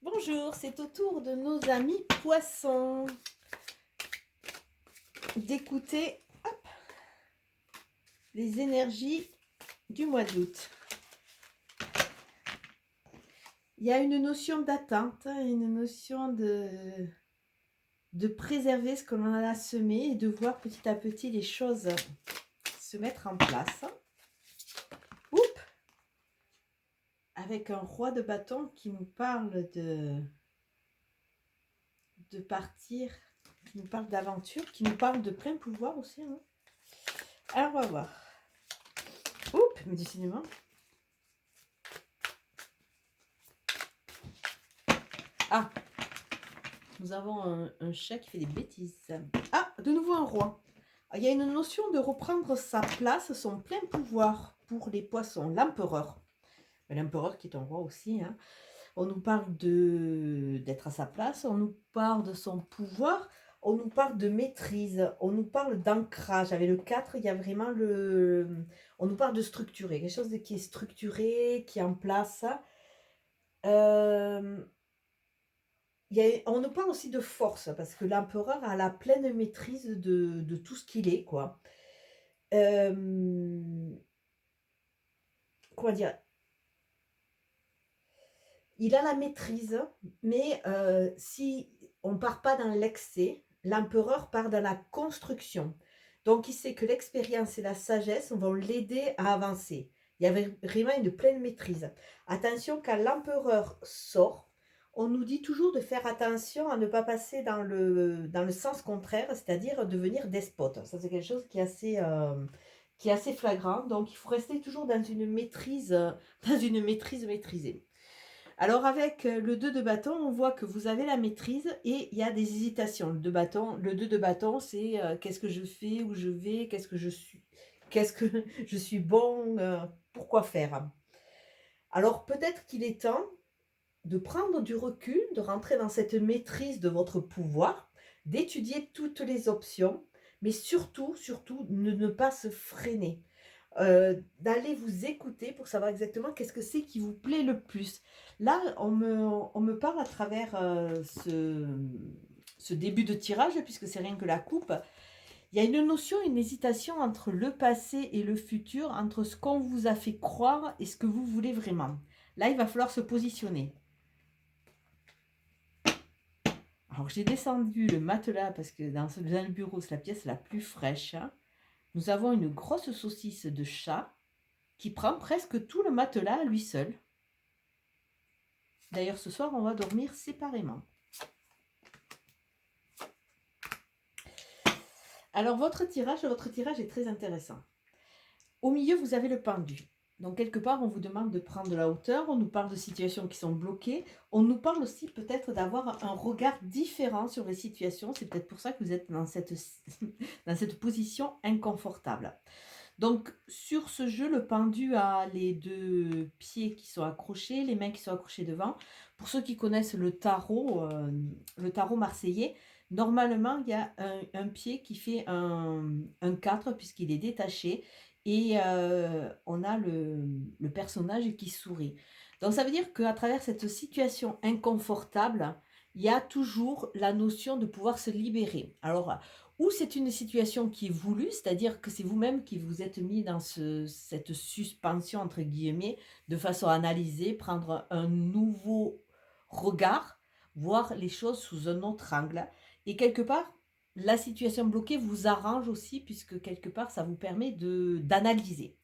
Bonjour, c'est au tour de nos amis poissons d'écouter les énergies du mois d'août. Il y a une notion d'attente, une notion de préserver ce que l'on a semé et de voir petit à petit les choses se mettre en place. Oups! Avec un roi de bâton qui nous parle de partir, qui nous parle d'aventure, qui nous parle de plein pouvoir aussi. Alors on va voir. Oups, mais décidément. Ah, nous avons un chat qui fait des bêtises. Ah, de nouveau un roi. Il y a une notion de reprendre sa place, son plein pouvoir pour les poissons. L'empereur. L'empereur qui est un roi aussi. On nous parle d'être à sa place, on nous parle de son pouvoir, on nous parle de maîtrise, on nous parle d'ancrage. Avec le 4, il y a vraiment on nous parle de structurer, quelque chose qui est structuré, qui est en place. On nous parle aussi de force, parce que l'empereur a la pleine maîtrise de tout ce qu'il est, quoi. Comment dire? Il a la maîtrise, mais si on ne part pas dans l'excès, l'empereur part dans la construction. Donc il sait que l'expérience et la sagesse vont l'aider à avancer. Il y avait vraiment une pleine maîtrise. Attention, quand l'empereur sort, on nous dit toujours de faire attention à ne pas passer dans le sens contraire, c'est-à-dire devenir despote. Ça, c'est quelque chose qui est assez flagrant. Donc, il faut rester toujours dans une maîtrise maîtrisée. Alors, avec le 2 de bâton, on voit que vous avez la maîtrise et il y a des hésitations. Le 2 de bâton, c'est qu'est-ce que je fais, où je vais, qu'est-ce que je suis bon, pourquoi faire. Alors, peut-être qu'il est temps de prendre du recul, de rentrer dans cette maîtrise de votre pouvoir, d'étudier toutes les options, mais surtout, ne pas se freiner. D'aller vous écouter pour savoir exactement qu'est-ce que c'est qui vous plaît le plus. Là, on me parle à travers ce début de tirage, puisque c'est rien que la coupe. Il y a une notion, une hésitation entre le passé et le futur, entre ce qu'on vous a fait croire et ce que vous voulez vraiment. Là, il va falloir se positionner. Alors, j'ai descendu le matelas parce que dans le bureau, c'est la pièce la plus fraîche. Nous avons une grosse saucisse de chat qui prend presque tout le matelas à lui seul. D'ailleurs, ce soir, on va dormir séparément. Alors, votre tirage est très intéressant. Au milieu, vous avez le pendu. Donc, quelque part, on vous demande de prendre de la hauteur. On nous parle de situations qui sont bloquées. On nous parle aussi peut-être d'avoir un regard différent sur les situations. C'est peut-être pour ça que vous êtes dans cette position inconfortable. Donc, sur ce jeu, le pendu a les deux pieds qui sont accrochés, les mains qui sont accrochées devant. Pour ceux qui connaissent le tarot marseillais, normalement, il y a un pied qui fait un 4 puisqu'il est détaché. Et on a le personnage qui sourit. Donc, ça veut dire qu'à travers cette situation inconfortable, il y a toujours la notion de pouvoir se libérer. Alors, ou c'est une situation qui est voulue, c'est-à-dire que c'est vous-même qui vous êtes mis dans cette suspension, entre guillemets, de façon à analyser, prendre un nouveau regard, voir les choses sous un autre angle. Et quelque part, la situation bloquée vous arrange aussi, puisque quelque part, ça vous permet d'analyser.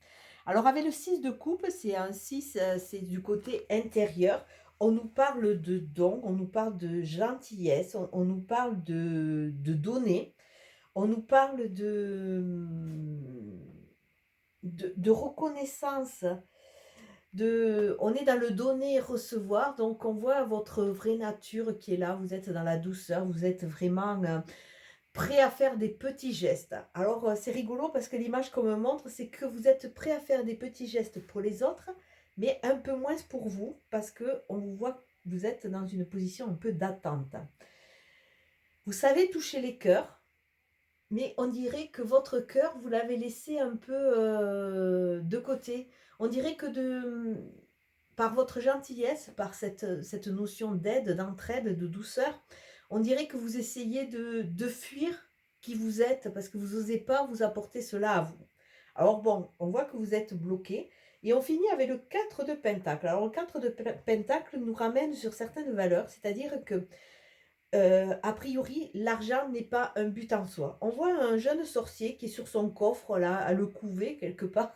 Alors avec le 6 de coupe, c'est un 6, c'est du côté intérieur. On nous parle de dons, on nous parle de gentillesse, on nous parle de donner. On nous parle de reconnaissance, on est dans le donner et recevoir, donc on voit votre vraie nature qui est là, vous êtes dans la douceur, vous êtes vraiment prêt à faire des petits gestes. Alors c'est rigolo parce que l'image qu'on me montre, c'est que vous êtes prêt à faire des petits gestes pour les autres, mais un peu moins pour vous, parce qu'on vous voit que vous êtes dans une position un peu d'attente. Vous savez toucher les cœurs, mais on dirait que votre cœur, vous l'avez laissé un peu de côté. On dirait que par votre gentillesse, par cette notion d'aide, d'entraide, de douceur, on dirait que vous essayez de fuir qui vous êtes parce que vous n'osez pas vous apporter cela à vous. Alors bon, on voit que vous êtes bloqué et on finit avec le 4 de Pentacle. Alors le 4 de Pentacle nous ramène sur certaines valeurs, c'est-à-dire que a priori, l'argent n'est pas un but en soi. On voit un jeune sorcier qui est sur son coffre, là, à le couver quelque part.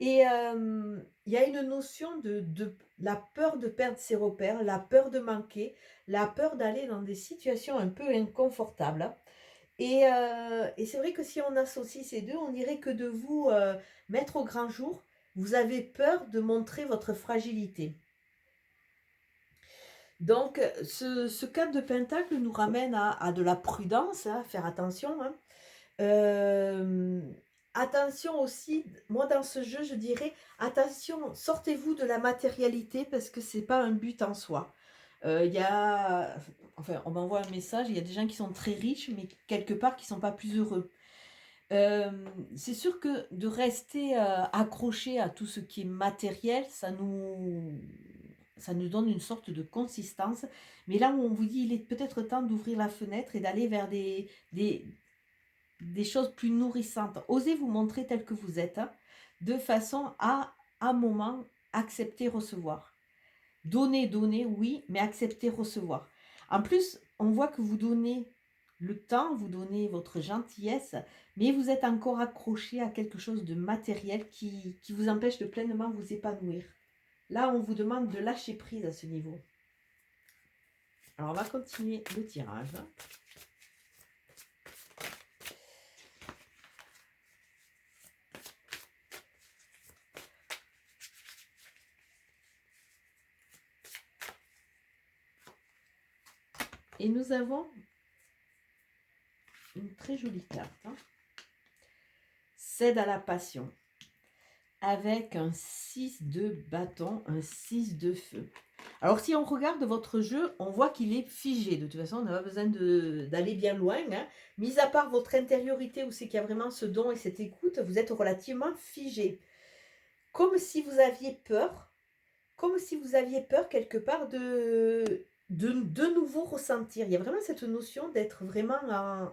Et il y a une notion de la peur de perdre ses repères, la peur de manquer, la peur d'aller dans des situations un peu inconfortables. Et c'est vrai que si on associe ces deux, on dirait que de vous mettre au grand jour, vous avez peur de montrer votre fragilité. Donc, ce 4 de Pentacle nous ramène à de la prudence, hein, faire attention. Hein. Attention aussi, moi dans ce jeu, je dirais, attention, sortez-vous de la matérialité parce que c'est pas un but en soi. Il y a, enfin, on m'envoie un message, il y a des gens qui sont très riches, mais quelque part qui sont pas plus heureux. C'est sûr que de rester accroché à tout ce qui est matériel, ça nous donne une sorte de consistance. Mais là où on vous dit, il est peut-être temps d'ouvrir la fenêtre et d'aller vers des choses plus nourrissantes. Osez vous montrer tel que vous êtes, hein, de façon à un moment, accepter, recevoir. Donner, donner, oui, mais accepter, recevoir. En plus, on voit que vous donnez le temps, vous donnez votre gentillesse, mais vous êtes encore accroché à quelque chose de matériel qui vous empêche de pleinement vous épanouir. Là, on vous demande de lâcher prise à ce niveau. Alors, on va continuer le tirage. Et nous avons une très jolie carte. Hein. Cède à la passion. Avec un 6 de bâton, un 6 de feu. Alors, si on regarde votre jeu, on voit qu'il est figé. De toute façon, on n'a pas besoin d'aller bien loin. Hein. Mis à part votre intériorité, où c'est qu'il y a vraiment ce don et cette écoute, vous êtes relativement figé. Comme si vous aviez peur. Comme si vous aviez peur quelque part de nouveau ressentir. Il y a vraiment cette notion d'être vraiment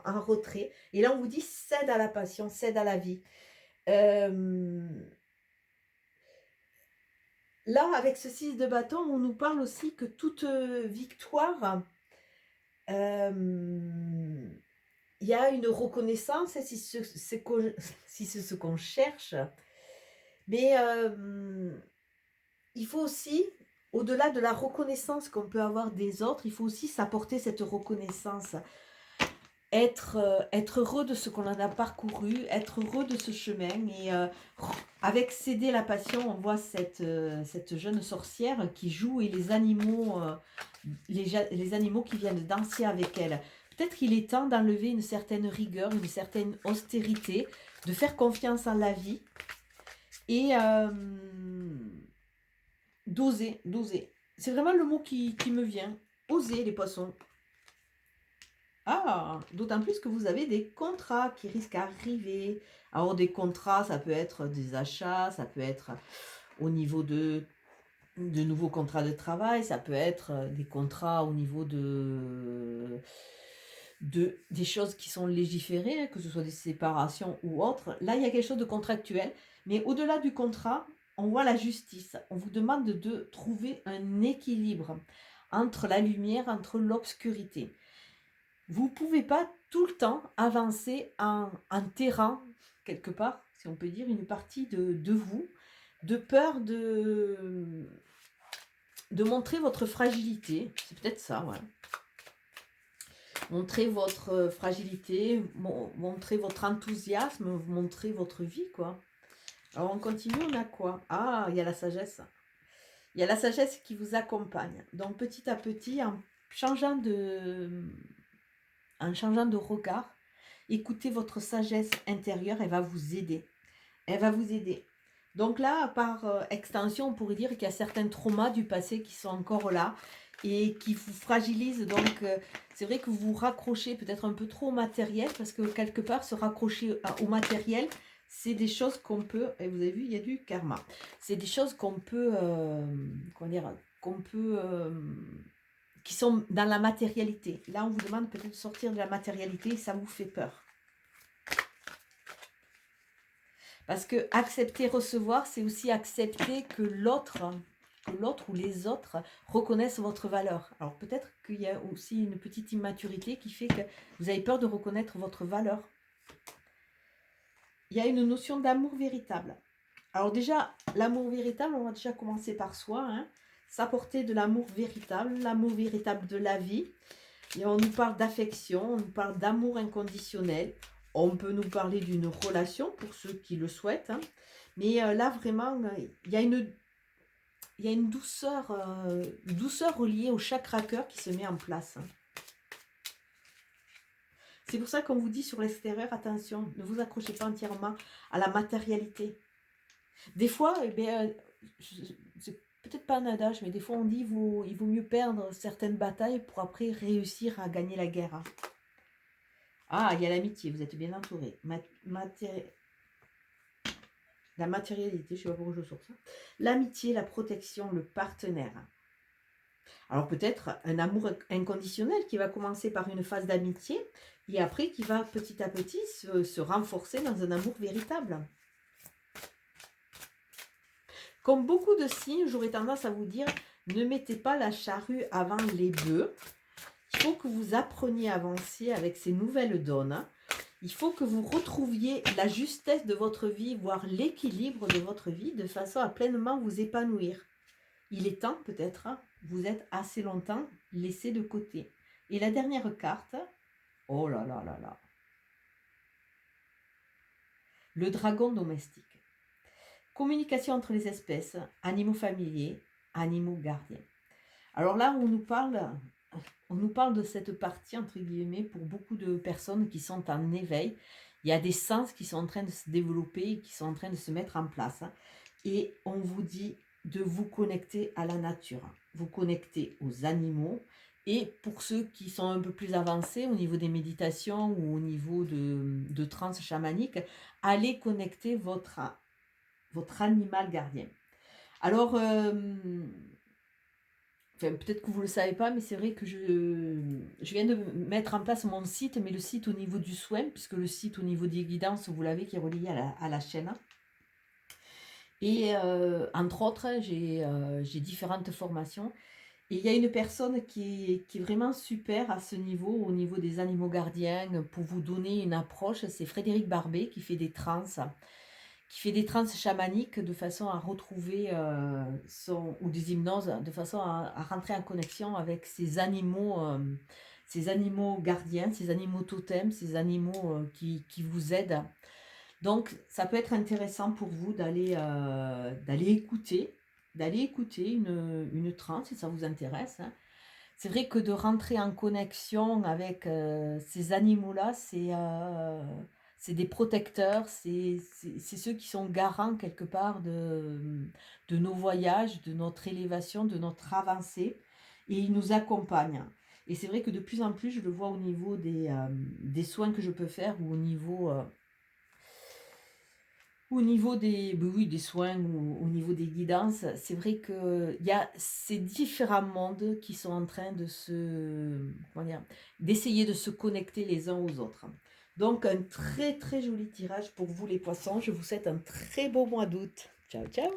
en retrait. Et là, on vous dit cède à la passion, cède à la vie. Là, avec ce 6 de bâton, on nous parle aussi que toute victoire, il y a une reconnaissance, si c'est ce qu'on cherche. Mais il faut aussi, au-delà de la reconnaissance qu'on peut avoir des autres, il faut aussi s'apporter cette reconnaissance. Être heureux de ce qu'on en a parcouru, être heureux de ce chemin. Et avec céder la passion, on voit cette jeune sorcière qui joue et les animaux qui viennent danser avec elle. Peut-être qu'il est temps d'enlever une certaine rigueur, une certaine austérité, de faire confiance en la vie et d'oser. C'est vraiment le mot qui me vient. Oser, les poissons. Ah, d'autant plus que vous avez des contrats qui risquent d'arriver. Alors des contrats, ça peut être des achats, ça peut être au niveau de nouveaux contrats de travail, ça peut être des contrats au niveau des choses qui sont légiférées, que ce soit des séparations ou autres. Là, il y a quelque chose de contractuel. Mais au-delà du contrat, on voit la justice. On vous demande de trouver un équilibre entre la lumière, entre l'obscurité. Vous ne pouvez pas tout le temps avancer en terrain, quelque part, si on peut dire, une partie de vous, de peur de montrer votre fragilité. C'est peut-être ça, ouais. Montrer votre fragilité, montrer votre enthousiasme, montrer votre vie, quoi. Alors, on continue, on a quoi? Ah, il y a la sagesse. Il y a la sagesse qui vous accompagne. Donc, petit à petit, en changeant de regard, écoutez votre sagesse intérieure, elle va vous aider. Elle va vous aider. Donc là, par extension, on pourrait dire qu'il y a certains traumas du passé qui sont encore là et qui vous fragilisent. Donc, c'est vrai que vous vous raccrochez peut-être un peu trop au matériel parce que quelque part, se raccrocher au matériel, c'est des choses qu'on peut, et vous avez vu, il y a du karma. C'est des choses qu'on peut, comment dire, qu'on peut, qui sont dans la matérialité. Là, on vous demande peut-être de sortir de la matérialité et ça vous fait peur. Parce que accepter recevoir, c'est aussi accepter que l'autre ou les autres reconnaissent votre valeur. Alors peut-être qu'il y a aussi une petite immaturité qui fait que vous avez peur de reconnaître votre valeur. Il y a une notion d'amour véritable. Alors déjà, l'amour véritable, on va déjà commencer par soi. Hein. S'apporter de l'amour véritable de la vie. Et on nous parle d'affection, on nous parle d'amour inconditionnel. On peut nous parler d'une relation pour ceux qui le souhaitent. Hein. Mais là, vraiment, il y a une douceur reliée au chakra cœur qui se met en place. C'est pour ça qu'on vous dit sur l'extérieur, attention, ne vous accrochez pas entièrement à la matérialité. Des fois, eh bien, c'est peut-être pas un adage, mais des fois on dit il vaut mieux perdre certaines batailles pour après réussir à gagner la guerre. Ah, il y a l'amitié, vous êtes bien entouré. La matérialité, je ne sais pas pourquoi je sors ça. L'amitié, la protection, le partenaire. Alors peut-être un amour inconditionnel qui va commencer par une phase d'amitié et après qui va petit à petit se renforcer dans un amour véritable. Comme beaucoup de signes, j'aurais tendance à vous dire, ne mettez pas la charrue avant les bœufs. Il faut que vous appreniez à avancer avec ces nouvelles donnes. Il faut que vous retrouviez la justesse de votre vie, voire l'équilibre de votre vie, de façon à pleinement vous épanouir. Il est temps peut-être, vous êtes assez longtemps laissé de côté. Et la dernière carte, oh là là là là, le dragon domestique. Communication entre les espèces, animaux familiers, animaux gardiens. Alors là, on nous parle de cette partie, entre guillemets, pour beaucoup de personnes qui sont en éveil. Il y a des sens qui sont en train de se développer, qui sont en train de se mettre en place. Et on vous dit de vous connecter à la nature, vous connecter aux animaux. Et pour ceux qui sont un peu plus avancés au niveau des méditations ou au niveau de trance chamanique, allez connecter votre animal gardien. Alors, peut-être que vous ne le savez pas, mais c'est vrai que je viens de mettre en place mon site, mais le site au niveau du soin, puisque le site au niveau des guidances, vous l'avez, qui est relié à la chaîne. Et entre autres, j'ai différentes formations. Et il y a une personne qui est vraiment super à ce niveau, au niveau des animaux gardiens, pour vous donner une approche. C'est Frédéric Barbet qui fait des transes chamaniques de façon à retrouver ou des hypnoses, de façon à rentrer en connexion avec ces animaux gardiens, ces animaux totems, ces animaux qui vous aident. Donc, ça peut être intéressant pour vous d'aller écouter une transe si ça vous intéresse. Hein. C'est vrai que de rentrer en connexion avec ces animaux-là, c'est des protecteurs, c'est ceux qui sont garants quelque part de nos voyages, de notre élévation, de notre avancée, et ils nous accompagnent. Et c'est vrai que de plus en plus, je le vois au niveau des soins que je peux faire ou au niveau des soins ou au niveau des guidances, c'est vrai qu'il y a ces différents mondes qui sont en train d'essayer de se connecter les uns aux autres. Donc un très très joli tirage pour vous les poissons. Je vous souhaite un très beau mois d'août. Ciao ciao.